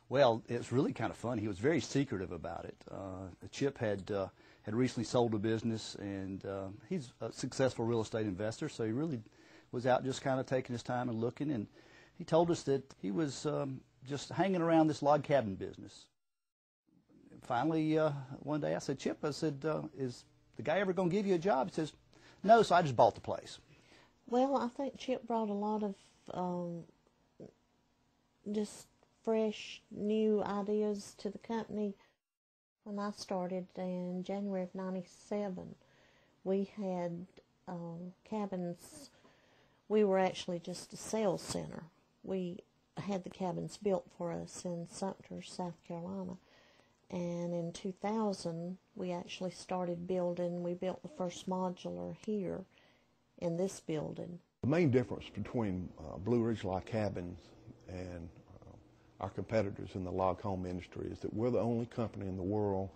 Well, it's really kind of fun. He was very secretive about it. Chip had recently sold a business, and he's a successful real estate investor, so he really was out just kind of taking his time and looking. And he told us that he was just hanging around this log cabin business. Finally, one day I said, Chip, I said, is the guy ever going to give you a job? He says, no, so I just bought the place. Well, I think Chip brought a lot of just fresh, new ideas to the company. When I started in January of '97, we had cabins. We were actually just a sales center. We had the cabins built for us in Sumter, South Carolina. And in 2000, we actually started building. We built the first modular here in this building. The main difference between Blue Ridge Log Cabins and our competitors in the log home industry is that we're the only company in the world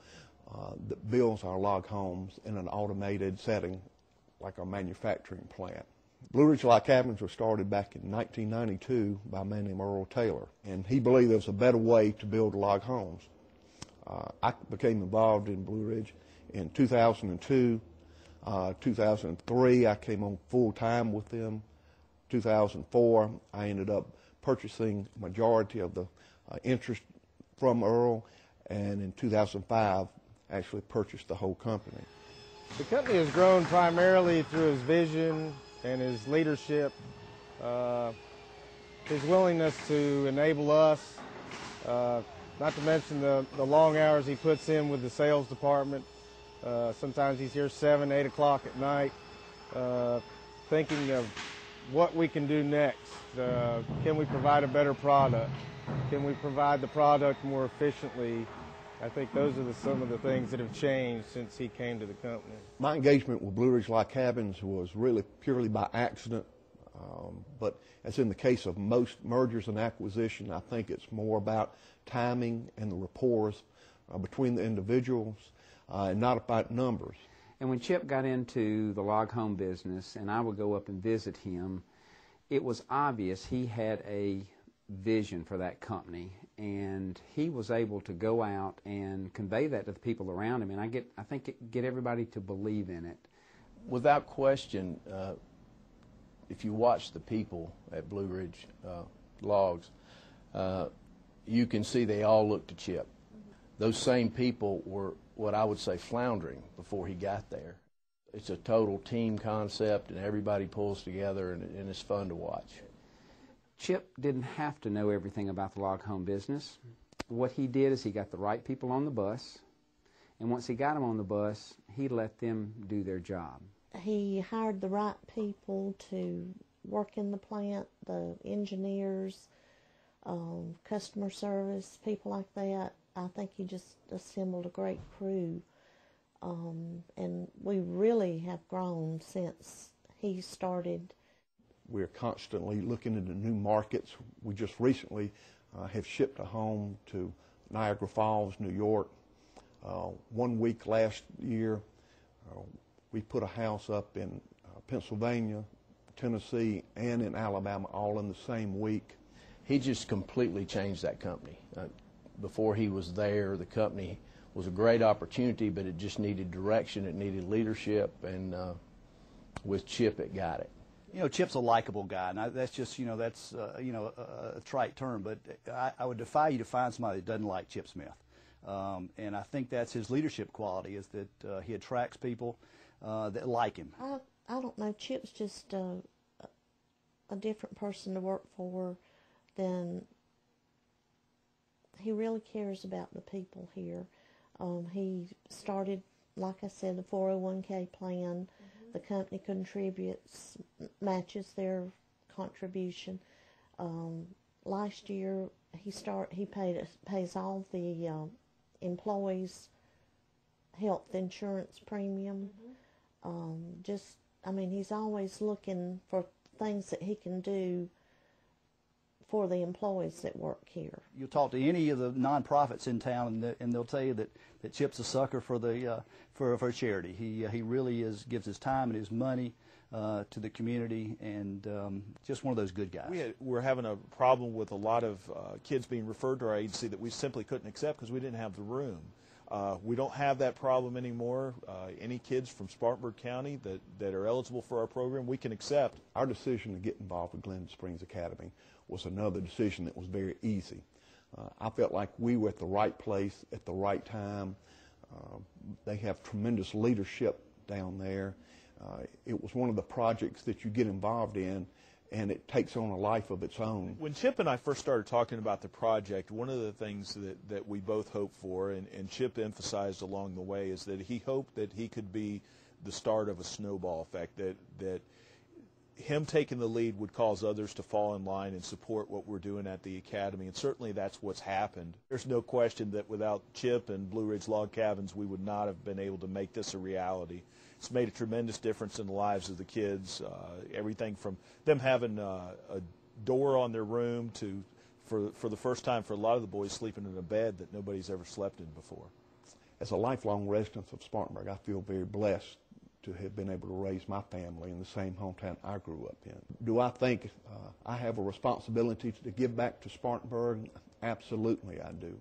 that builds our log homes in an automated setting like our manufacturing plant. Blue Ridge Log Cabins were started back in 1992 by a man named Earl Taylor, and he believed there was a better way to build log homes. I became involved in Blue Ridge in 2002. 2003, I came on full-time with them. 2004, I ended up purchasing majority of the interest from Earl, and in 2005, actually purchased the whole company. The company has grown primarily through his vision and his leadership, his willingness to enable us, not to mention the long hours he puts in with the sales department. Sometimes he's here 7, 8 o'clock at night, thinking of what we can do next. Can we provide a better product? Can we provide the product more efficiently? I think those are some of the things that have changed since he came to the company. My engagement with Blue Ridge Log Cabins was really purely by accident, but as in the case of most mergers and acquisition, I think it's more about timing and the rapport between the individuals and not about numbers. And when Chip got into the log home business and I would go up and visit him, it was obvious he had a vision for that company, and he was able to go out and convey that to the people around him, and I think get everybody to believe in it. Without question, if you watch the people at Blue Ridge Logs, you can see they all look to Chip. Those same people were what I would say floundering before he got there. It's a total team concept, and everybody pulls together, and it's fun to watch. Chip didn't have to know everything about the log home business. What he did is he got the right people on the bus, and once he got them on the bus, he let them do their job. He hired the right people to work in the plant, the engineers, customer service, people like that. I think he just assembled a great crew, and we really have grown since he started. We're constantly looking into new markets. We just recently have shipped a home to Niagara Falls, New York. 1 week last year, we put a house up in Pennsylvania, Tennessee, and in Alabama all in the same week. He just completely changed that company. Before he was there, the company was a great opportunity, but it just needed direction, it needed leadership, and with Chip, it got it. You know, Chip's a likable guy, and that's just, that's, a trite term, but I would defy you to find somebody that doesn't like Chip Smith. And I think that's his leadership quality, is that he attracts people that like him. I don't know, Chip's just a different person to work for than, he really cares about the people here. He started, like I said, the 401k plan. The company contributes, matches their contribution. Last year, he pays all the employees' health insurance premium. He's always looking for things that he can do for the employees that work here. You'll talk to any of the nonprofits in town, and they'll tell you that Chip's a sucker for the for charity. He really gives his time and his money to the community, and just one of those good guys. We're having a problem with a lot of kids being referred to our agency that we simply couldn't accept because we didn't have the room. We don't have that problem anymore. Any kids from Spartanburg County that are eligible for our program, we can accept. Our decision to get involved with Glendon Springs Academy was another decision that was very easy. I felt like we were at the right place at the right time. They have tremendous leadership down there. It was one of the projects that you get involved in, and it takes on a life of its own. When Chip and I first started talking about the project, one of the things that we both hoped for, and Chip emphasized along the way, is that he hoped that he could be the start of a snowball effect, that him taking the lead would cause others to fall in line and support what we're doing at the Academy, and certainly that's what's happened. There's no question that without Chip and Blue Ridge Log Cabins, we would not have been able to make this a reality. It's made a tremendous difference in the lives of the kids, everything from them having a door on their room to, for the first time, for a lot of the boys sleeping in a bed that nobody's ever slept in before. As a lifelong resident of Spartanburg, I feel very blessed to have been able to raise my family in the same hometown I grew up in. Do I think I have a responsibility to give back to Spartanburg? Absolutely I do.